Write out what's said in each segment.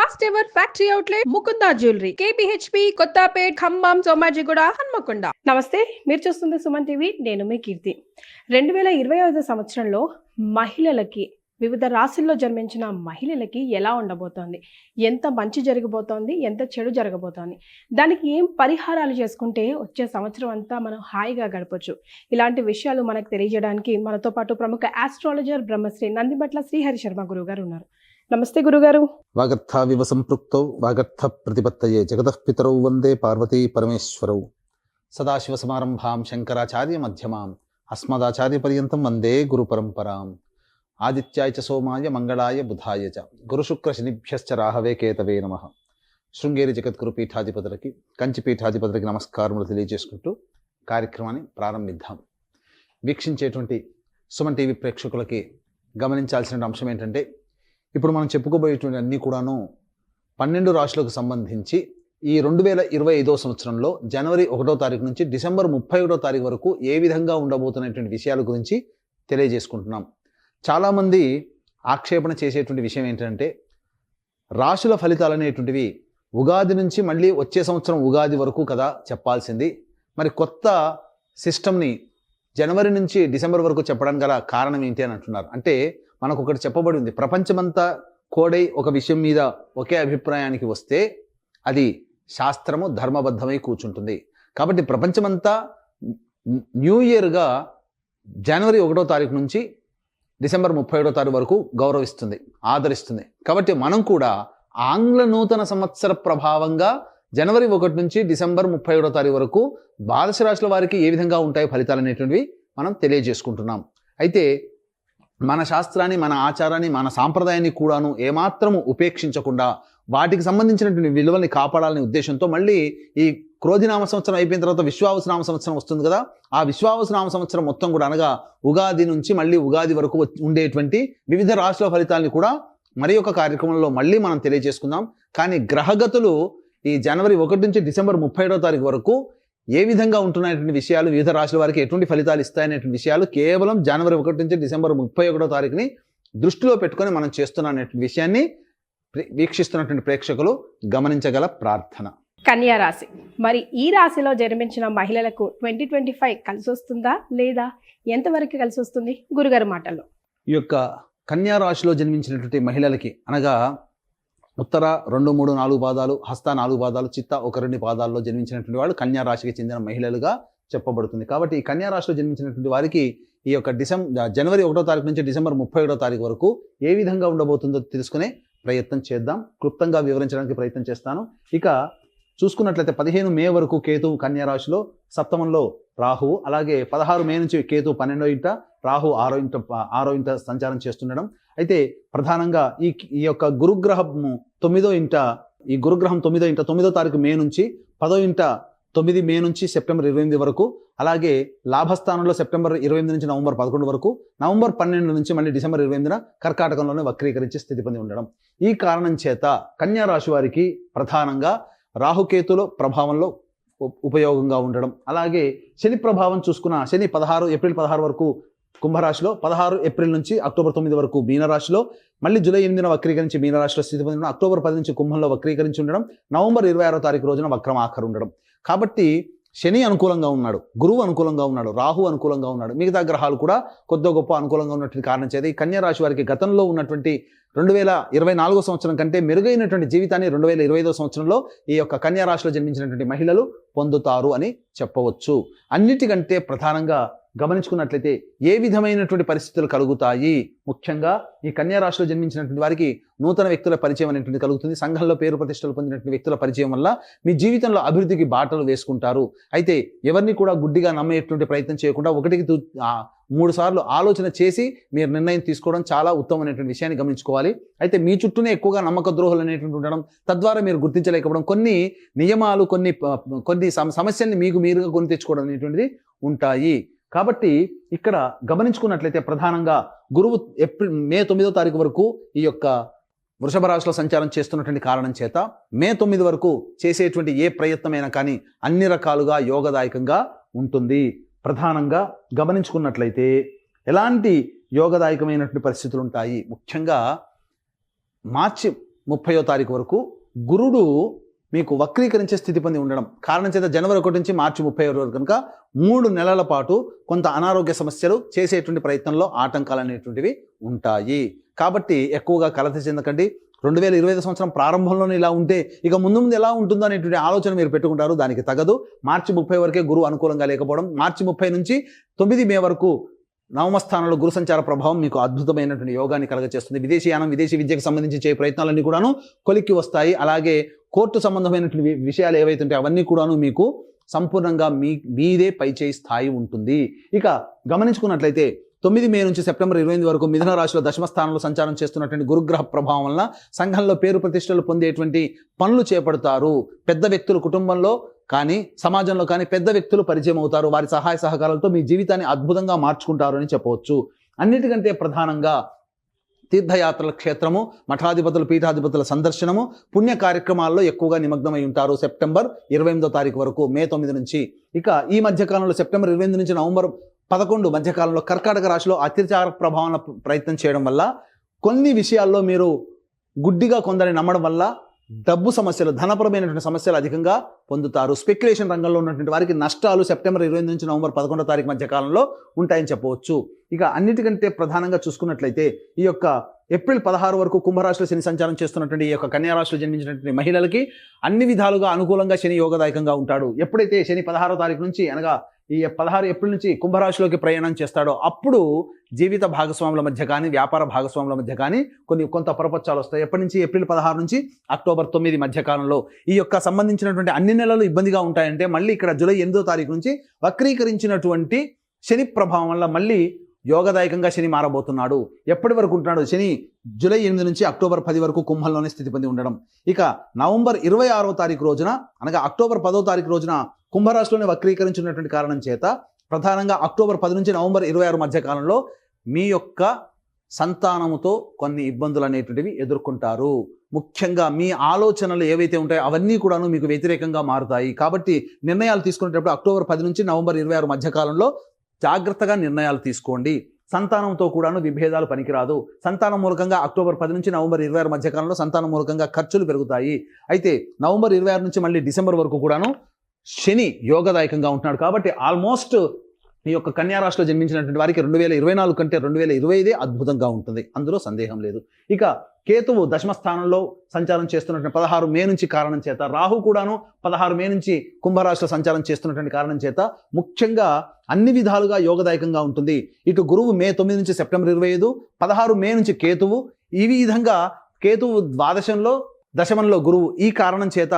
First ever factory outlet Mukunda jewellery KPHB Kothapet Khammam Somajiguda Hanmakonda. నమస్తే, మీరు చూస్తుంది సుమన్ టీవీ. నేను మీ కీర్తి. 2025 సంవత్సరంలో మహిళలకి, వివిధ రాశుల్లో జన్మించిన మహిళలకి ఎలా ఉండబోతోంది, ఎంత మంచి జరగబోతోంది, ఎంత చెడు జరగబోతోంది, దానికి ఏం పరిహారాలు చేసుకుంటే వచ్చే సంవత్సరం అంతా మనం హాయిగా గడపచ్చు, ఇలాంటి విషయాలు మనకు తెలియజేయడానికి మనతో పాటు ప్రముఖ ఆస్ట్రాలజర్ బ్రహ్మశ్రీ నందిబట్ల శ్రీహరి శర్మ గురువు గారు ఉన్నారు. నమస్తే గురుగారు. వాగర్థావివ సంపృక్తౌ వాగర్థ ప్రతిపత్తయే జగతః పితరౌ వందే పార్వతీ పరమేశ్వరౌ. సదాశివ సమారంభాం శంకరాచార్య మధ్యమాం అస్మదాచార్య పర్యంతం వందే గురు పరంపరాం. ఆదిత్యాయ చ సోమాయ మంగళాయ బుధాయ చ గురుశుక్ర శనిభ్యశ్చ రాహవే కేతవే నమః. శృంగేరి జగద్గురు పీఠాధిపతులకి, కంచి పీఠాధిపతులకి నమస్కారములు తెలియజేసుకుంటూ కార్యక్రమాన్ని ప్రారంభిద్దాం. వీక్షించేటువంటి సుమన్ టీవీ ప్రేక్షకులకి గమనించాల్సిన అంశం ఏంటంటే, ఇప్పుడు మనం చెప్పుకోబోయేటువంటి అన్నీ కూడాను 12 రాశులకు సంబంధించి ఈ 2025 సంవత్సరంలో జనవరి 1వ తారీఖు నుంచి డిసెంబర్ 31వ తారీఖు వరకు ఏ విధంగా ఉండబోతున్నటువంటి విషయాల గురించి తెలియజేసుకుంటున్నాం. చాలామంది ఆక్షేపణ చేసేటువంటి విషయం ఏంటంటే, రాశుల ఫలితాలు అనేటువంటివి ఉగాది నుంచి మళ్ళీ వచ్చే సంవత్సరం ఉగాది వరకు కదా చెప్పాల్సింది, మరి కొత్త సిస్టమ్ని జనవరి నుంచి డిసెంబర్ వరకు చెప్పడానికి గల కారణం ఏంటి అని అంటున్నారు. అంటే మనకు ఒకటి చెప్పబడి ఉంది, ప్రపంచమంతా కోడై ఒక విషయం మీద ఒకే అభిప్రాయానికి వస్తే అది శాస్త్రము ధర్మబద్ధమై కూర్చుంటుంది. కాబట్టి ప్రపంచమంతా న్యూ ఇయర్గా జనవరి 1వ తారీఖు నుంచి డిసెంబర్ 31వ తారీఖు వరకు గౌరవిస్తుంది, ఆదరిస్తుంది. కాబట్టి మనం కూడా ఆంగ్ల నూతన సంవత్సర ప్రభావంగా జనవరి 1 నుంచి డిసెంబర్ 31వ తారీఖు వరకు ద్వాదశ రాశుల వారికి ఏ విధంగా ఉంటాయి ఫలితాలు అనేటువంటివి మనం తెలియజేసుకుంటున్నాం. అయితే మన శాస్త్రాన్ని, మన ఆచారాన్ని, మన సాంప్రదాయాన్ని కూడాను ఏమాత్రము ఉపేక్షించకుండా వాటికి సంబంధించినటువంటి విలువల్ని కాపాడాలనే ఉద్దేశంతో మళ్ళీ ఈ క్రోధినామ సంవత్సరం అయిపోయిన తర్వాత విశ్వావసునామ సంవత్సరం వస్తుంది కదా, ఆ విశ్వావసునామ సంవత్సరం మొత్తం కూడా అనగా ఉగాది నుంచి మళ్ళీ ఉగాది వరకు ఉండేటువంటి వివిధ రాశుల ఫలితాలని కూడా మరి ఒక కార్యక్రమంలో మళ్ళీ మనం తెలియజేసుకుందాం. కానీ గ్రహగతులు ఈ జనవరి 1 నుంచి డిసెంబర్ 31వ తారీఖు వరకు ఏ విధంగా ఉంటున్నటువంటి విషయాలు, వివిధ రాశుల వారికి ఎటువంటి ఫలితాలు ఇస్తాయనేటువంటి విషయాలు కేవలం జనవరి 1 నుంచి డిసెంబర్ 31వ తారీఖుని దృష్టిలో పెట్టుకొని మనం చేస్తున్నటువంటి విషయాన్ని వీక్షిస్తున్నటువంటి ప్రేక్షకులు గమనించగల ప్రార్థన. కన్యా రాశి, మరి ఈ రాశిలో జన్మించిన మహిళలకు 2025 కలిసి వస్తుందా లేదా ఎంతవరకు కలిసి వస్తుంది గురుగారు మాటల్లో? ఈ యొక్క కన్యా రాశిలో జన్మించినటువంటి మహిళలకి అనగా ఉత్తర 2, 3, 4 పాదాలు, హస్త 4 పాదాలు, చిత్త 1, 2 పాదాల్లో జన్మించినటువంటి వాళ్ళు కన్యా రాశికి చెందిన మహిళలుగా చెప్పబడుతుంది. కాబట్టి ఈ కన్యా రాశిలో జన్మించినటువంటి వారికి ఈ యొక్క జనవరి 1వ తారీఖు నుంచి డిసెంబర్ 31వ తారీఖు వరకు ఏ విధంగా ఉండబోతుందో తెలుసుకునే ప్రయత్నం చేద్దాం. క్లుప్తంగా వివరించడానికి ప్రయత్నం చేస్తాను. ఇక చూసుకున్నట్లయితే 15 మే వరకు కేతువు కన్యా రాశిలో, సప్తమంలో రాహువు, అలాగే 16 మే నుంచి కేతువు 12వ ఇంట, రాహు 6వ ఇంట సంచారం చేస్తుండడం. అయితే ప్రధానంగా ఈ యొక్క గురుగ్రహము 9వ ఇంట, ఈ గురుగ్రహం 9వ ఇంట 9వ తారీఖు మే నుంచి 10వ ఇంట 9 మే నుంచి సెప్టెంబర్ 28 వరకు, అలాగే లాభస్థానంలో సెప్టెంబర్ 28 నుంచి నవంబర్ 11 వరకు, నవంబర్ 12 నుంచి మళ్ళీ డిసెంబర్ 28న కర్కాటకంలోనే వక్రీకరించి స్థితి పొంది ఉండడం. ఈ కారణం చేత కన్యా రాశి వారికి ప్రధానంగా రాహుకేతుల ప్రభావంలో ఉపయోగంగా ఉండడం, అలాగే శని ప్రభావం చూసుకున్న శని ఏప్రిల్ 16 వరకు కుంభరాశిలో, 16 ఏప్రిల్ నుంచి అక్టోబర్ 9 వరకు మీనరాశిలో, మళ్ళీ జూలై 8న వక్రీకరించి మీనరాశిలో స్థితి పొందడం, అక్టోబర్ 10 నుంచి కుంభంలో వక్రీకరించి ఉండడం, నవంబర్ 26వ తారీఖు రోజున వక్రం ఆఖరు ఉండడం. కాబట్టి శని అనుకూలంగా ఉన్నాడు, గురువు అనుకూలంగా ఉన్నాడు, రాహు అనుకూలంగా ఉన్నాడు, మిగతా గ్రహాలు కూడా కొద్ది గొప్ప అనుకూలంగా ఉన్నటువంటి కారణం చేత ఈ కన్యా రాశి వారికి గతంలో ఉన్నటువంటి 2024 సంవత్సరం కంటే మెరుగైనటువంటి జీవితాన్ని 2025 సంవత్సరంలో ఈ యొక్క కన్యా రాశిలో జన్మించినటువంటి మహిళలు పొందుతారు అని చెప్పవచ్చు. అన్నిటికంటే ప్రధానంగా గమనించుకున్నట్లయితే ఏ విధమైనటువంటి పరిస్థితులు కలుగుతాయి, ముఖ్యంగా ఈ కన్యా రాశిలో జన్మించినటువంటి వారికి నూతన వ్యక్తుల పరిచయం అనేటువంటి కలుగుతుంది. సంఘంలో పేరు ప్రతిష్టలు పొందినటువంటి వ్యక్తుల పరిచయం వల్ల మీ జీవితంలో అభివృద్ధికి బాటలు వేసుకుంటారు. అయితే ఎవరిని కూడా గుడ్డిగా నమ్మేటువంటి ప్రయత్నం చేయకుండా 1-3 సార్లు ఆలోచన చేసి మీరు నిర్ణయం తీసుకోవడం చాలా ఉత్తమమైనటువంటి విషయాన్ని గమనించుకోవాలి. అయితే మీ చుట్టూనే ఎక్కువగా నమ్మక ద్రోహులు అనేటువంటి ఉండడం, తద్వారా మీరు గుర్తించలేకపోవడం, కొన్ని నియమాలు, కొన్ని సమస్యల్ని మీకు మీరుగా కొని తెచ్చుకోవడం అనేటువంటిది ఉంటాయి. కాబట్టి ఇక్కడ గమనించుకున్నట్లయితే ప్రధానంగా గురువు మే 9వ తారీఖు వరకు ఈ యొక్క వృషభ రాశిలో సంచారం చేస్తున్నటువంటి కారణం చేత మే 9 వరకు చేసేటువంటి ఏ ప్రయత్నమైనా కానీ అన్ని రకాలుగా యోగదాయకంగా ఉంటుంది. ప్రధానంగా గమనించుకున్నట్లయితే ఎలాంటి యోగదాయకమైనటువంటి పరిస్థితులు ఉంటాయి. ముఖ్యంగా మార్చి 30వ తారీఖు వరకు గురుడు మీకు వక్రీకరించే స్థితి పొంది ఉండడం కారణం చేత జనవరి 1 నుంచి మార్చి 30 వరకు కనుక 3 నెలల పాటు కొంత అనారోగ్య సమస్యలు చేసేటువంటి ప్రయత్నంలో ఆటంకాలు అనేటువంటివి ఉంటాయి. కాబట్టి ఎక్కువగా కలత చెందకండి. 2025 సంవత్సరం ప్రారంభంలోనే ఇలా ఉంటే ఇక ముందు ముందు ఎలా ఉంటుందో అనేటువంటి ఆలోచన మీరు పెట్టుకుంటారు. దానికి తగదు. మార్చి 30 వరకే గురువు అనుకూలంగా లేకపోవడం, మార్చి 30 నుంచి 9 మే వరకు నవమ స్థానంలో గురు సంచార ప్రభావం మీకు అద్భుతమైనటువంటి యోగాన్ని కలగచేస్తుంది. విదేశీయానం, విదేశీ విద్యకు సంబంధించి చేసే ప్రయత్నాలన్నీ కూడాను కొలిక్కి వస్తాయి. అలాగే కోర్టు సంబంధమైనటువంటి విషయాలు ఏవైతే ఉంటాయో అవన్నీ కూడాను మీకు సంపూర్ణంగా మీదే పైచేయి స్థాయి ఉంటుంది. ఇక గమనించుకున్నట్లయితే 9 మే నుంచి సెప్టెంబర్ 28 వరకు మిథున రాశిలో దశమ స్థానంలో సంచారం చేస్తున్నటువంటి గురుగ్రహ ప్రభావం వలన సంఘంలో పేరు ప్రతిష్టలు పొందేటువంటి పనులు చేపడతారు. పెద్ద వ్యక్తులు కుటుంబంలో కానీ సమాజంలో కానీ పెద్ద వ్యక్తులు పరిచయం అవుతారు. వారి సహాయ సహకారాలతో మీ జీవితాన్ని అద్భుతంగా మార్చుకుంటారు అని చెప్పవచ్చు. అన్నిటికంటే ప్రధానంగా తీర్థయాత్రల క్షేత్రము, మఠాధిపతులు, పీఠాధిపతుల సందర్శనము, పుణ్య కార్యక్రమాల్లో ఎక్కువగా నిమగ్నమై ఉంటారు సెప్టెంబర్ 28వ తారీఖు వరకు, మే 9 నుంచి. ఇక ఈ మధ్యకాలంలో సెప్టెంబర్ 28 నుంచి నవంబర్ 11 మధ్యకాలంలో కర్కాటక రాశిలో అత్యచార ప్రభావం ప్రయత్నం చేయడం వల్ల కొన్ని విషయాల్లో మీరు గుడ్డిగా కొందరిని నమ్మడం వల్ల డబ్బు సమస్యలు, ధనపరమైనటువంటి సమస్యలు అధికంగా పొందుతారు. స్పెక్యులేషన్ రంగంలో ఉన్నటువంటి వారికి నష్టాలు సెప్టెంబర్ 28 నుంచి నవంబర్ 11వ తారీఖు మధ్య కాలంలో ఉంటాయని చెప్పవచ్చు. ఇక అన్నిటికంటే ప్రధానంగా చూసుకున్నట్లయితే ఈ యొక్క ఏప్రిల్ 16 వరకు కుంభరాశిలో శని సంచారం చేస్తున్నటువంటి ఈ యొక్క కన్యా రాశిలో జన్మించినటువంటి మహిళలకి అన్ని విధాలుగా అనుకూలంగా శని యోగదాయకంగా ఉంటాడు. ఎప్పుడైతే శని 16వ తారీఖు నుంచి అనగా ఈ 16 ఏప్రిల్ నుంచి కుంభరాశిలోకి ప్రయాణం చేస్తాడో అప్పుడు జీవిత భాగస్వాముల మధ్య కానీ వ్యాపార భాగస్వాముల మధ్య కానీ కొంత పరపచ్చాలు వస్తాయి. ఎప్పటి నుంచి? ఏప్రిల్ 16 నుంచి అక్టోబర్ 9 మధ్య కాలంలో. ఈ యొక్క సంబంధించినటువంటి అన్ని నెలలు ఇబ్బందిగా ఉంటాయంటే మళ్ళీ ఇక్కడ జూలై 8వ తారీఖు నుంచి వక్రీకరించినటువంటి శని ప్రభావం వల్ల మళ్ళీ యోగదాయకంగా శని మారబోతున్నాడు. ఎప్పటి వరకు ఉంటున్నాడు? శని జూలై 8 నుంచి అక్టోబర్ 10 వరకు కుంభంలోనే స్థితి పొంది ఉండడం. ఇక నవంబర్ 26వ తారీఖు రోజున అనగా అక్టోబర్ 10వ తారీఖు రోజున కుంభరాశిలోనే వక్రీకరించినటువంటి కారణం చేత ప్రధానంగా అక్టోబర్ 10 నుంచి నవంబర్ 26 మధ్య కాలంలో మీ యొక్క సంతానముతో కొన్ని ఇబ్బందులు అనేటువంటివి ఎదుర్కొంటారు. ముఖ్యంగా మీ ఆలోచనలు ఏవైతే ఉంటాయో అవన్నీ కూడాను మీకు వ్యతిరేకంగా మారుతాయి. కాబట్టి నిర్ణయాలు తీసుకునేటప్పుడు అక్టోబర్ 10 నుంచి నవంబర్ 26 మధ్య కాలంలో జాగ్రత్తగా నిర్ణయాలు తీసుకోండి. సంతానంతో కూడాను విభేదాలు పనికిరాదు. సంతానం మూలకంగా అక్టోబర్ 10 నుంచి నవంబర్ 26 మధ్య కాలంలో సంతానం మూలకంగా ఖర్చులు పెరుగుతాయి. అయితే నవంబర్ 26 నుంచి మళ్ళీ డిసెంబర్ వరకు కూడాను శని యోగదాయకంగా ఉంటున్నాడు. కాబట్టి ఆల్మోస్ట్ ఈ యొక్క కన్యా రాశిలో జన్మించినటువంటి వారికి 2024 కంటే 2025 అద్భుతంగా ఉంటుంది, అందులో సందేహం లేదు. ఇక కేతువు దశమ స్థానంలో సంచారం చేస్తున్నటువంటి 16 మే నుంచి కారణం చేత, రాహు కూడాను 16 మే నుంచి కుంభరాశిలో సంచారం చేస్తున్నటువంటి కారణం చేత ముఖ్యంగా అన్ని విధాలుగా యోగదాయకంగా ఉంటుంది. ఇటు గురువు మే 9 నుంచి సెప్టెంబర్ 25, 16 మే నుంచి కేతువు, ఈ విధంగా కేతువు ద్వాదశంలో దశమంలో గురువు. ఈ కారణం చేత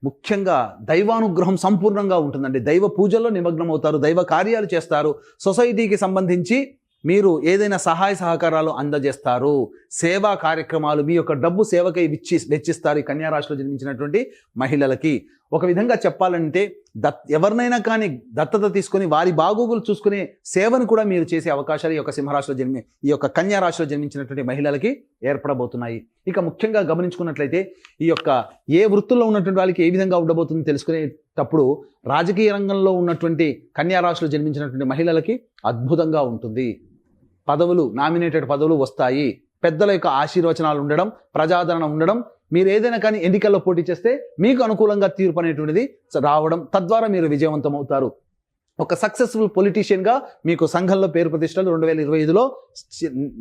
ముఖ్యంగా దైవానుగ్రహం సంపూర్ణంగా ఉంటుందండి. దైవ పూజల్లో నిమగ్నం అవుతారు, దైవ కార్యాలు చేస్తారు. సొసైటీకి సంబంధించి మీరు ఏదైనా సహాయ సహకారాలు అందజేస్తారు. సేవా కార్యక్రమాలు, మీ యొక్క డబ్బు సేవకై వెచ్చిస్తారు ఈ కన్యా రాశిలో జన్మించినటువంటి మహిళలకి. ఒక విధంగా చెప్పాలంటే ఎవరినైనా కానీ దత్తత తీసుకొని వారి బాగోగులు చూసుకునే సేవను కూడా మీరు చేసే అవకాశాలు ఈ యొక్క సింహరాశిలో ఈ యొక్క కన్యా రాశిలో జన్మించినటువంటి మహిళలకి ఏర్పడబోతున్నాయి. ఇక ముఖ్యంగా గమనించుకున్నట్లయితే ఈ యొక్క ఏ వృత్తుల్లో ఉన్నటువంటి వాళ్ళకి ఏ విధంగా ఉండబోతుందో తెలుసుకునేటప్పుడు రాజకీయ రంగంలో ఉన్నటువంటి కన్యా రాశిలో జన్మించినటువంటి మహిళలకి అద్భుతంగా ఉంటుంది. పదవులు, నామినేటెడ్ పదవులు వస్తాయి. పెద్దల యొక్క ఆశీర్వచనాలు ఉండడం, ప్రజాదరణ ఉండడం, మీరు ఏదైనా కానీ ఎన్నికల్లో పోటీ చేస్తే మీకు అనుకూలంగా తీర్పు అనేటువంటిది రావడం, తద్వారా మీరు విజయవంతం అవుతారు. ఒక సక్సెస్ఫుల్ పొలిటీషియన్గా మీకు సంఘంలో పేరు ప్రతిష్టలు 2025లో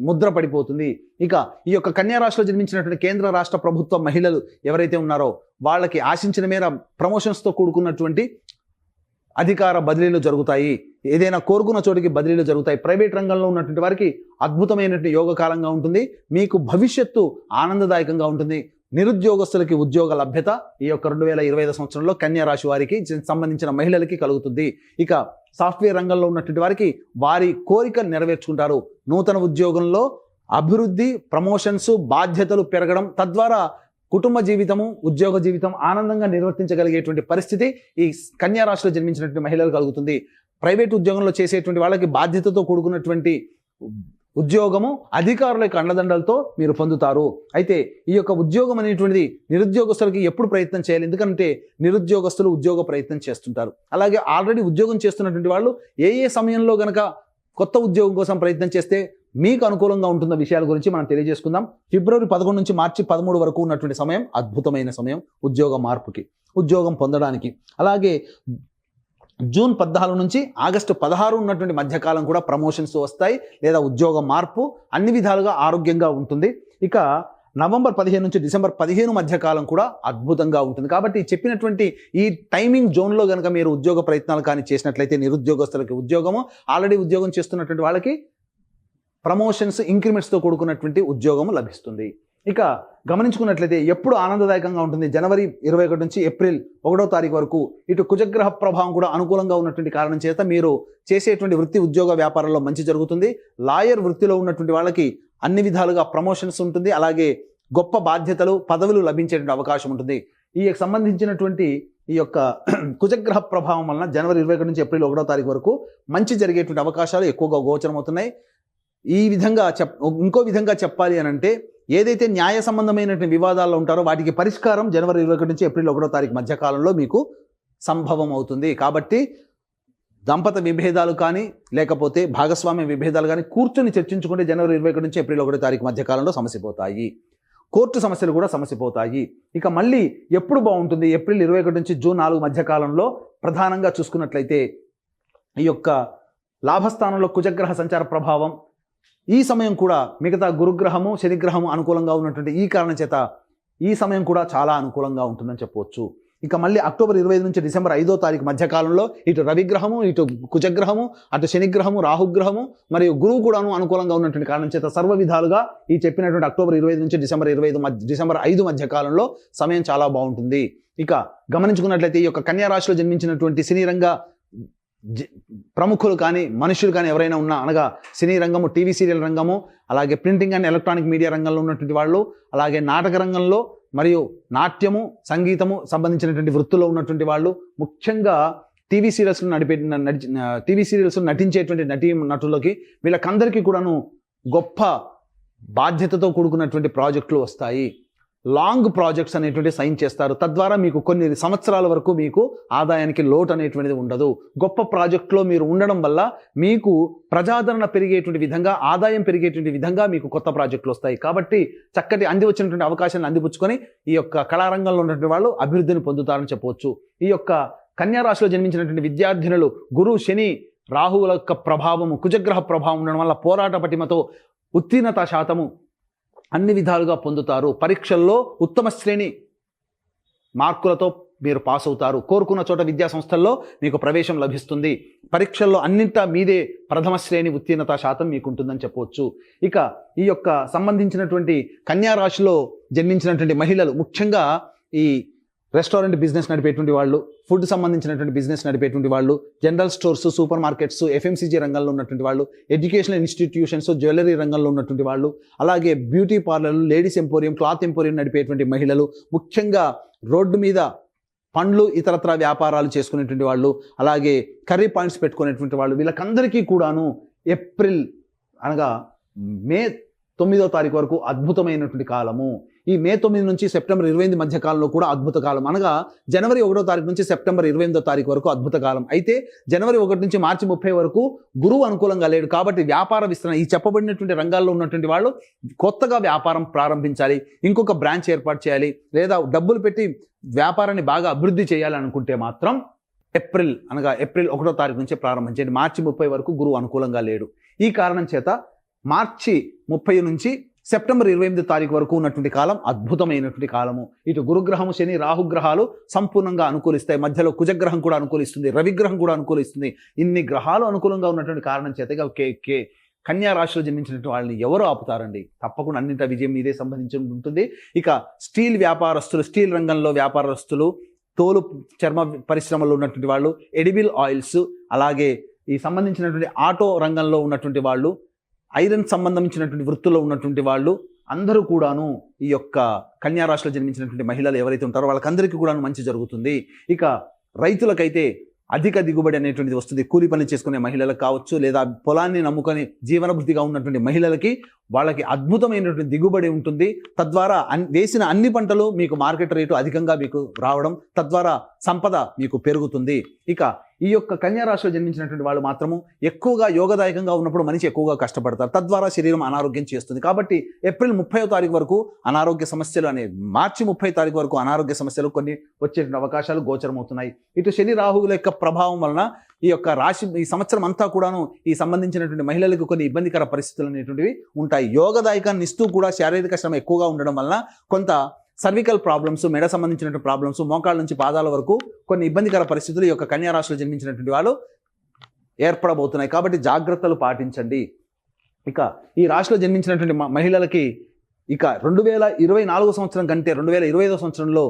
ముద్ర పడిపోతుంది. ఇక ఈ యొక్క కన్యా రాశిలో జన్మించినటువంటి కేంద్ర రాష్ట్ర ప్రభుత్వ మహిళలు ఎవరైతే ఉన్నారో వాళ్ళకి ఆశించిన మేర ప్రమోషన్స్తో కూడుకున్నటువంటి అధికార బదిలీలు జరుగుతాయి. ఏదైనా కోరుకున్న చోటికి బదిలీలు జరుగుతాయి. ప్రైవేట్ రంగంలో ఉన్నటువంటి వారికి అద్భుతమైనటువంటి యోగకాలంగా ఉంటుంది. మీకు భవిష్యత్తు ఆనందదాయకంగా ఉంటుంది. నిరుద్యోగస్తులకి ఉద్యోగ లభ్యత ఈ యొక్క 2025 సంవత్సరంలో కన్యా రాశి వారికి సంబంధించిన మహిళలకి కలుగుతుంది. ఇక సాఫ్ట్వేర్ రంగంలో ఉన్నటువంటి వారికి వారి కోరికలు నెరవేర్చుకుంటారు. నూతన ఉద్యోగంలో అభివృద్ధి, ప్రమోషన్స్, బాధ్యతలు పెరగడం, తద్వారా కుటుంబ జీవితము, ఉద్యోగ జీవితం ఆనందంగా నిర్వర్తించగలిగేటువంటి పరిస్థితి ఈ కన్యా రాశిలో జన్మించినటువంటి మహిళలు కలుగుతుంది. ప్రైవేట్ ఉద్యోగంలో చేసేటువంటి వాళ్ళకి బాధ్యతతో కూడుకున్నటువంటి ఉద్యోగము, అధికారుల యొక్క అండదండలతో మీరు పొందుతారు. అయితే ఈ యొక్క ఉద్యోగం అనేటువంటిది నిరుద్యోగస్తులకి ఎప్పుడు ప్రయత్నం చేయాలి? ఎందుకంటే నిరుద్యోగస్తులు ఉద్యోగ ప్రయత్నం చేస్తుంటారు. అలాగే ఆల్రెడీ ఉద్యోగం చేస్తున్నటువంటి వాళ్ళు ఏ సమయంలో గనక కొత్త ఉద్యోగం కోసం ప్రయత్నం చేస్తే మీకు అనుకూలంగా ఉంటున్న విషయాల గురించి మనం తెలియజేసుకుందాం. ఫిబ్రవరి 11 నుంచి మార్చి 13 వరకు ఉన్నటువంటి సమయం అద్భుతమైన సమయం ఉద్యోగ మార్పుకి, ఉద్యోగం పొందడానికి. అలాగే జూన్ 14 నుంచి ఆగస్టు 16 ఉన్నటువంటి మధ్యకాలం కూడా ప్రమోషన్స్ వస్తాయి లేదా ఉద్యోగ మార్పు అన్ని విధాలుగా ఆరోగ్యంగా ఉంటుంది. ఇక నవంబర్ 15 నుంచి డిసెంబర్ 15 మధ్యకాలం కూడా అద్భుతంగా ఉంటుంది. కాబట్టి చెప్పినటువంటి ఈ టైమింగ్ జోన్లో కనుక మీరు ఉద్యోగ ప్రయత్నాలు కానీ చేసినట్లయితే నిరుద్యోగస్తులకి ఉద్యోగము, ఆల్రెడీ ఉద్యోగం చేస్తున్నటువంటి వాళ్ళకి ప్రమోషన్స్, ఇంక్రిమెంట్స్తో కూడుకున్నటువంటి ఉద్యోగము లభిస్తుంది. ఇక గమనించుకున్నట్లయితే ఎప్పుడు ఆనందదాయకంగా ఉంటుంది, జనవరి 21 నుంచి ఏప్రిల్ 1వ తారీఖు వరకు ఇటు కుజగ్రహ ప్రభావం కూడా అనుకూలంగా ఉన్నటువంటి కారణం చేత మీరు చేసేటువంటి వృత్తి, ఉద్యోగ, వ్యాపారాల్లో మంచి జరుగుతుంది. లాయర్ వృత్తిలో ఉన్నటువంటి వాళ్ళకి అన్ని విధాలుగా ప్రమోషన్స్ ఉంటుంది. అలాగే గొప్ప బాధ్యతలు, పదవులు లభించేటువంటి అవకాశం ఉంటుంది. ఈ సంబంధించినటువంటి ఈ యొక్క కుజగ్రహ ప్రభావం వలన జనవరి 21 నుంచి ఏప్రిల్ 1వ తారీఖు వరకు మంచి జరిగేటువంటి అవకాశాలు ఎక్కువగా గోచరమవుతున్నాయి. ఈ విధంగా ఇంకో విధంగా చెప్పాలి అని అంటే, ఏదైతే న్యాయ సంబంధమైనటువంటి వివాదాల్లో ఉంటారో వాటికి పరిష్కారం జనవరి 21 నుంచి ఏప్రిల్ 1వ తారీఖు మధ్యకాలంలో మీకు సంభవం అవుతుంది. కాబట్టి దంపత విభేదాలు కానీ లేకపోతే భాగస్వామ్య విభేదాలు కానీ కూర్చొని చర్చించుకుంటే జనవరి 21 నుంచి ఏప్రిల్ 1వ తారీఖు మధ్యకాలంలో సమసిపోతాయి. కోర్టు సమస్యలు కూడా సమసిపోతాయి. ఇక మళ్ళీ ఎప్పుడు బాగుంటుంది, ఏప్రిల్ 21 నుంచి జూన్ 4 మధ్యకాలంలో ప్రధానంగా చూసుకున్నట్లయితే ఈ యొక్క లాభస్థానంలో కుజగ్రహ సంచార ప్రభావం, ఈ సమయం కూడా మిగతా గురుగ్రహము, శనిగ్రహము అనుకూలంగా ఉన్నటువంటి ఈ కారణం చేత ఈ సమయం కూడా చాలా అనుకూలంగా ఉంటుందని చెప్పవచ్చు. ఇక మళ్ళీ అక్టోబర్ 25 నుంచి డిసెంబర్ 5వ తారీఖు మధ్యకాలంలో ఇటు రవిగ్రహము, ఇటు కుజగ్రహము, అటు శనిగ్రహము, రాహుగ్రహము మరియు గురువు కూడాను అనుకూలంగా ఉన్నటువంటి కారణం చేత సర్వ విధాలుగా ఈ చెప్పినటువంటి అక్టోబర్ 25 నుంచి డిసెంబర్ 5 మధ్యకాలంలో సమయం చాలా బాగుంటుంది. ఇక గమనించుకున్నట్లయితే ఈ యొక్క కన్యా రాశిలో జన్మించినటువంటి సినీ రంగ ప్రముఖులు కానీ మనుషులు కానీ ఎవరైనా ఉన్నా, అనగా సినీ రంగము, టీవీ సీరియల్ రంగము, అలాగే ప్రింటింగ్ అండ్ ఎలక్ట్రానిక్ మీడియా రంగంలో ఉన్నటువంటి వాళ్ళు, అలాగే నాటక రంగంలో మరియు నాట్యము, సంగీతము సంబంధించినటువంటి వృత్తుల్లో ఉన్నటువంటి వాళ్ళు, ముఖ్యంగా టీవీ సీరియల్స్ నటించేటువంటి నటులకి వీళ్ళకందరికీ కూడాను గొప్ప బాధ్యతతో కూడుకున్నటువంటి ప్రాజెక్టులు వస్తాయి. లాంగ్ ప్రాజెక్ట్స్ అనేటువంటి సైన్ చేస్తారు. తద్వారా మీకు కొన్ని సంవత్సరాల వరకు మీకు ఆదాయానికి లోటు అనేటువంటిది ఉండదు. గొప్ప ప్రాజెక్టులో మీరు ఉండడం వల్ల మీకు ప్రజాదరణ పెరిగేటువంటి విధంగా, ఆదాయం పెరిగేటువంటి విధంగా మీకు కొత్త ప్రాజెక్టులు వస్తాయి. కాబట్టి చక్కటి అంది వచ్చినటువంటి అవకాశాన్ని అందిపుచ్చుకొని ఈ యొక్క కళారంగంలో ఉన్నటువంటి వాళ్ళు అభివృద్ధిని పొందుతారని చెప్పవచ్చు. ఈ యొక్క కన్యా రాశిలో జన్మించినటువంటి విద్యార్థినులు గురు, శని, రాహువుల యొక్క ప్రభావము, కుజగ్రహ ప్రభావం ఉండడం వల్ల పోరాట పటిమతో ఉత్తీర్ణత శాతము అన్ని విధాలుగా పొందుతారు. పరీక్షల్లో ఉత్తమ శ్రేణి మార్కులతో మీరు పాస్ అవుతారు. కోరుకున్న చోట విద్యా సంస్థల్లో మీకు ప్రవేశం లభిస్తుంది. పరీక్షల్లో అన్నింటా మీదే ప్రథమ శ్రేణి ఉత్తీర్ణత శాతం మీకు ఉంటుందని చెప్పవచ్చు. ఇక ఈ యొక్క సంబంధించినటువంటి కన్యా రాశిలో జన్మించినటువంటి మహిళలు, ముఖ్యంగా ఈ రెస్టారెంట్ బిజినెస్ నడిపేటువంటి వాళ్ళు, ఫుడ్ సంబంధించినటువంటి బిజినెస్ నడిపేటువంటి వాళ్ళు, general stores, super markets, FMCG రంగంలో ఉన్నటువంటి వాళ్ళు, ఎడ్యుకేషనల్ ఇన్స్టిట్యూషన్స్, జ్యువెలరీ రంగంలో ఉన్నటువంటి వాళ్ళు, అలాగే బ్యూటీ పార్లర్లు, లేడీస్ ఎంపోరియం, క్లాత్ ఎంపోరియం నడిపేటువంటి మహిళలు, ముఖ్యంగా రోడ్డు మీద పండ్లు ఇతరత్ర వ్యాపారాలు చేసుకునేటువంటి వాళ్ళు, అలాగే కర్రీ పాయింట్స్ పెట్టుకునేటువంటి వాళ్ళు, వీళ్ళకందరికీ కూడాను ఏప్రిల్ అనగా మే 9వ తారీఖు వరకు అద్భుతమైనటువంటి కాలము. ఈ మే 9 నుంచి సెప్టెంబర్ 28 మధ్య కాలంలో కూడా అద్భుత కాలం. అనగా జనవరి 1వ తారీఖు నుంచి సెప్టెంబర్ 28వ తారీఖు వరకు అద్భుత కాలం. అయితే జనవరి 1 నుంచి మార్చి 30 వరకు గురువు అనుకూలంగా లేడు. కాబట్టి వ్యాపార విస్తరణ, ఈ చెప్పబడినటువంటి రంగాల్లో ఉన్నటువంటి వాళ్ళు కొత్తగా వ్యాపారం ప్రారంభించాలి, ఇంకొక బ్రాంచ్ ఏర్పాటు చేయాలి, లేదా డబ్బులు పెట్టి వ్యాపారాన్ని బాగా అభివృద్ధి చేయాలి అనుకుంటే మాత్రం ఏప్రిల్ 1వ తారీఖు నుంచి ప్రారంభించండి. మార్చి 30 వరకు గురువు అనుకూలంగా లేడు. ఈ కారణం చేత మార్చి 30 నుంచి సెప్టెంబర్ 28 తారీఖు వరకు ఉన్నటువంటి కాలం అద్భుతమైనటువంటి కాలము. ఇటు గురుగ్రహము, శని, రాహుగ్రహాలు సంపూర్ణంగా అనుకూలిస్తాయి. మధ్యలో కుజగ్రహం కూడా అనుకూలిస్తుంది, రవిగ్రహం కూడా అనుకూలిస్తుంది. ఇన్ని గ్రహాలు అనుకూలంగా ఉన్నటువంటి కారణం చేతగా కన్యా రాశిలో జన్మించినటువంటి వాళ్ళని ఎవరు ఆపుతారండి? తప్పకుండా అన్నింటి విజయం మీదే సంబంధించి ఉంటుంది. ఇక స్టీల్ వ్యాపారస్తులు, స్టీల్ రంగంలో వ్యాపారస్తులు, తోలు చర్మ పరిశ్రమలో ఉన్నటువంటి వాళ్ళు, ఎడిబుల్ ఆయిల్స్, అలాగే ఈ సంబంధించినటువంటి ఆటో రంగంలో ఉన్నటువంటి వాళ్ళు, ఐరన్ సంబంధించినటువంటి వృత్తుల్లో ఉన్నటువంటి వాళ్ళు అందరూ కూడాను ఈ యొక్క కన్యా రాశిలో జన్మించినటువంటి మహిళలు ఎవరైతే ఉంటారో వాళ్ళకందరికీ కూడాను మంచి జరుగుతుంది. ఇక రైతులకైతే అధిక దిగుబడి అనేటువంటిది వస్తుంది. కూలి పని చేసుకునే మహిళలకు కావచ్చు, లేదా పొలాన్ని నమ్ముకొని జీవనభృతిగా ఉన్నటువంటి మహిళలకి వాళ్ళకి అద్భుతమైనటువంటి దిగుబడి ఉంటుంది. తద్వారా వేసిన అన్ని పంటలు మీకు మార్కెట్ రేటు అధికంగా మీకు రావడం, తద్వారా సంపద మీకు పెరుగుతుంది. ఇక ఈ యొక్క కన్యా రాశిలో జన్మించినటువంటి వాళ్ళు మాత్రము ఎక్కువగా యోగదాయకంగా ఉన్నప్పుడు మనిషి ఎక్కువగా కష్టపడతారు, తద్వారా శరీరం అనారోగ్యం చేస్తుంది. కాబట్టి ఏప్రిల్ 30వ తారీఖు వరకు అనారోగ్య సమస్యలు మార్చి 30 తారీఖు వరకు అనారోగ్య సమస్యలు కొన్ని వచ్చేటువంటి అవకాశాలు గోచరమవుతున్నాయి. ఇటు శని రాహువుల యొక్క ప్రభావం వలన ఈ యొక్క రాశి ఈ సంవత్సరం అంతా కూడాను ఈ సంబంధించినటువంటి మహిళలకు కొన్ని ఇబ్బందికర పరిస్థితులు అనేటువంటివి ఉంటాయి. యోగదాయకాన్ని ఇస్తూ కూడా శారీరక శ్రమ ఎక్కువగా ఉండడం వలన కొంత సర్వికల్ ప్రాబ్లమ్స్, మెడ సంబంధించినటువంటి ప్రాబ్లమ్స్, మోకాళ్ళ నుంచి పాదాల వరకు కొన్ని ఇబ్బందికర పరిస్థితులు ఈ యొక్క కన్యా రాశిలో జన్మించినటువంటి వాళ్ళు ఏర్పడబోతున్నాయి. కాబట్టి జాగ్రత్తలు పాటించండి. ఇక ఈ రాశిలో జన్మించినటువంటి మహిళలకి ఇక 2024 సంవత్సరం కంటే 2025 సంవత్సరంలో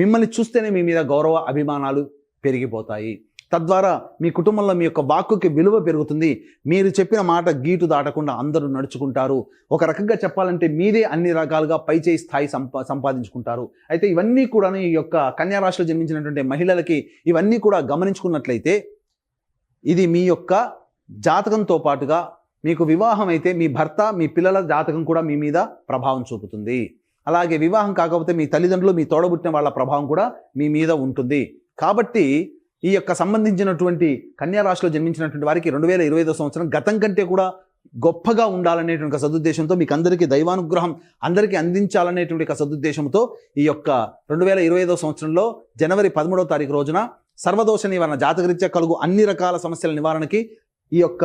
మిమ్మల్ని చూస్తేనే మీ మీద గౌరవ అభిమానాలు పెరిగిపోతాయి. తద్వారా మీ కుటుంబంలో మీ యొక్క వాక్కుకి విలువ పెరుగుతుంది. మీరు చెప్పిన మాట గీటు దాటకుండా అందరూ నడుచుకుంటారు. ఒక రకంగా చెప్పాలంటే మీరే అన్ని రకాలుగా పైచేయి స్థాయి సంపాదించుకుంటారు. అయితే ఇవన్నీ కూడా ఈ యొక్క కన్యా రాశిలో జన్మించినటువంటి మహిళలకి ఇవన్నీ కూడా గమనించుకున్నట్లయితే ఇది మీ యొక్క జాతకంతో పాటుగా మీకు వివాహం అయితే మీ భర్త, మీ పిల్లల జాతకం కూడా మీ మీద ప్రభావం చూపుతుంది. అలాగే వివాహం కాకపోతే మీ తల్లిదండ్రులు, మీ తోడబుట్టిన వాళ్ళ ప్రభావం కూడా మీ మీద ఉంటుంది. కాబట్టి ఈ యొక్క సంబంధించినటువంటి కన్యా రాశిలో జన్మించినటువంటి వారికి 2025 సంవత్సరం గతం కంటే కూడా గొప్పగా ఉండాలనేటువంటి ఒక సదుద్దేశంతో మీకు అందరికీ దైవానుగ్రహం అందరికీ అందించాలనేటువంటి ఒక సదుద్దేశంతో ఈ యొక్క 2025 సంవత్సరంలో జనవరి 13వ తారీఖు రోజున సర్వదోష నివారణ, జాతకరీత్యా కలుగు అన్ని రకాల సమస్యల నివారణకి, ఈ యొక్క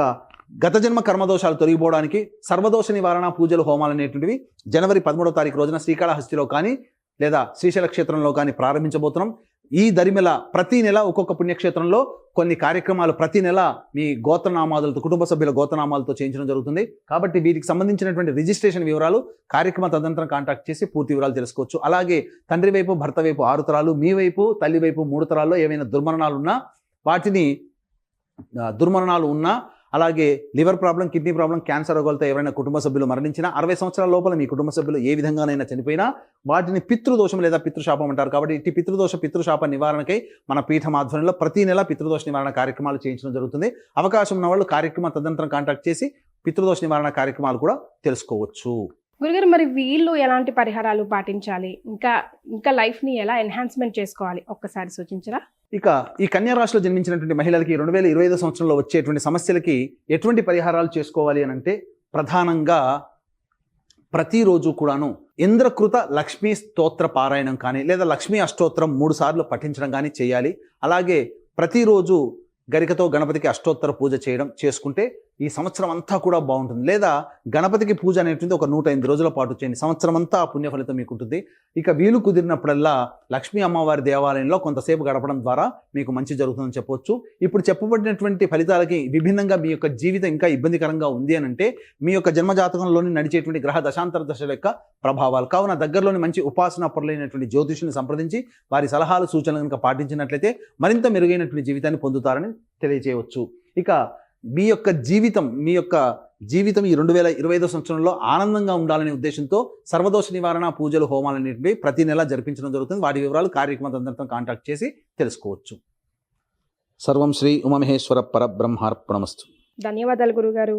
గత జన్మ కర్మదోషాలు తొలగిపోవడానికి సర్వదోష నివారణ పూజలు, హోమాలు అనేటువంటివి జనవరి 13వ తారీఖు రోజున శ్రీకాళహస్తిలో కానీ లేదా శ్రీశైల క్షేత్రంలో కానీ ప్రారంభించబోతున్నాం. ఈ దరిమిల ప్రతి నెల ఒక్కొక్క పుణ్యక్షేత్రంలో కొన్ని కార్యక్రమాలు ప్రతి నెల మీ గోత్రనామాలతో, కుటుంబ సభ్యుల గోత్రనామాలతో చేయించడం జరుగుతుంది. కాబట్టి వీటికి సంబంధించినటువంటి రిజిస్ట్రేషన్ వివరాలు కార్యక్రమ తదనంతరం కాంటాక్ట్ చేసి పూర్తి వివరాలు తెలుసుకోవచ్చు. అలాగే తండ్రి వైపు, భర్త వైపు 6 తరాలు, మీ వైపు, తల్లి వైపు 3 తరాల్లో ఏమైనా దుర్మరణాలు ఉన్నా అలాగే liver problem, kidney problem, cancer రోగాలతో ఎవరైనా కుటుంబ సభ్యులు మరణించినా, 60 సంవత్సరాల లోపల మీ కుటుంబ సభ్యులు ఏ విధంగానైనా చనిపోయినా వాటిని పితృదోషం లేదా పితృశాపం అంటారు. కాబట్టి ఇటు పితృశాప నివారణకై మన పీఠం ఆధ్వర్యంలో ప్రతి నెల పితృదోష నివారణ కార్యక్రమాలు చేయించడం జరుగుతుంది. అవకాశం ఉన్న వాళ్ళు కార్యక్రమ తదనంతరం కాంటాక్ట్ చేసి పితృదోష నివారణ కార్యక్రమాలు కూడా తెలుసుకోవచ్చు. గురుగారు, మరి వీళ్ళు ఎలాంటి పరిహారాలు పాటించాలి, ఇంకా లైఫ్ని ఎలా ఎన్హాన్స్మెంట్ చేసుకోవాలి, ఒక్కసారి సూచించరా? ఇక ఈ కన్యా రాశిలో జన్మించినటువంటి మహిళలకి 2025 సంవత్సరంలో వచ్చేటువంటి సమస్యలకి ఎటువంటి పరిహారాలు చేసుకోవాలి అని అంటే, ప్రధానంగా ప్రతిరోజు కూడాను ఇంద్రకృత లక్ష్మీ స్తోత్ర పారాయణం కానీ లేదా లక్ష్మీ అష్టోత్తరం 3 సార్లు పఠించడం కానీ చేయాలి. అలాగే ప్రతిరోజు గరికతో గణపతికి అష్టోత్తర పూజ చేసుకుంటే ఈ సంవత్సరం అంతా కూడా బాగుంటుంది. లేదా గణపతికి పూజ అనేటువంటి ఒక 108 రోజుల పాటు చేయండి. సంవత్సరం అంతా పుణ్య ఫలితం మీకు ఉంటుంది. ఇక వీలు కుదిరినప్పుడల్లా లక్ష్మీ అమ్మవారి దేవాలయంలో కొంతసేపు గడపడం ద్వారా మీకు మంచి జరుగుతుందని చెప్పొచ్చు. ఇప్పుడు చెప్పబడినటువంటి ఫలితాలకి విభిన్నంగా మీ యొక్క జీవితం ఇంకా ఇబ్బందికరంగా ఉంది అని అంటే మీ యొక్క జన్మజాతకంలోని నడిచేటువంటి గ్రహ దశాంతర దశల యొక్క ప్రభావాలు. కావున దగ్గరలోని మంచి ఉపాసనా పరులైనటువంటి జ్యోతిషుని సంప్రదించి వారి సలహాలు, సూచనలు కనుక పాటించినట్లయితే మరింత మెరుగైనటువంటి జీవితాన్ని పొందుతారని తెలియజేయవచ్చు. ఇక మీ యొక్క జీవితం ఈ 2025 సంవత్సరంలో ఆనందంగా ఉండాలనే ఉద్దేశంతో సర్వదోష నివారణ పూజలు, హోమాలు అనేటివి ప్రతి నెల జరిపించడం జరుగుతుంది. వాటి వివరాలు కార్యక్రమ తదనంతరం కాంటాక్ట్ చేసి తెలుసుకోవచ్చు. సర్వం శ్రీ ఉమామహేశ్వర పరబ్రహ్మార్పణమస్తు. ధన్యవాదాలు గురుగారు.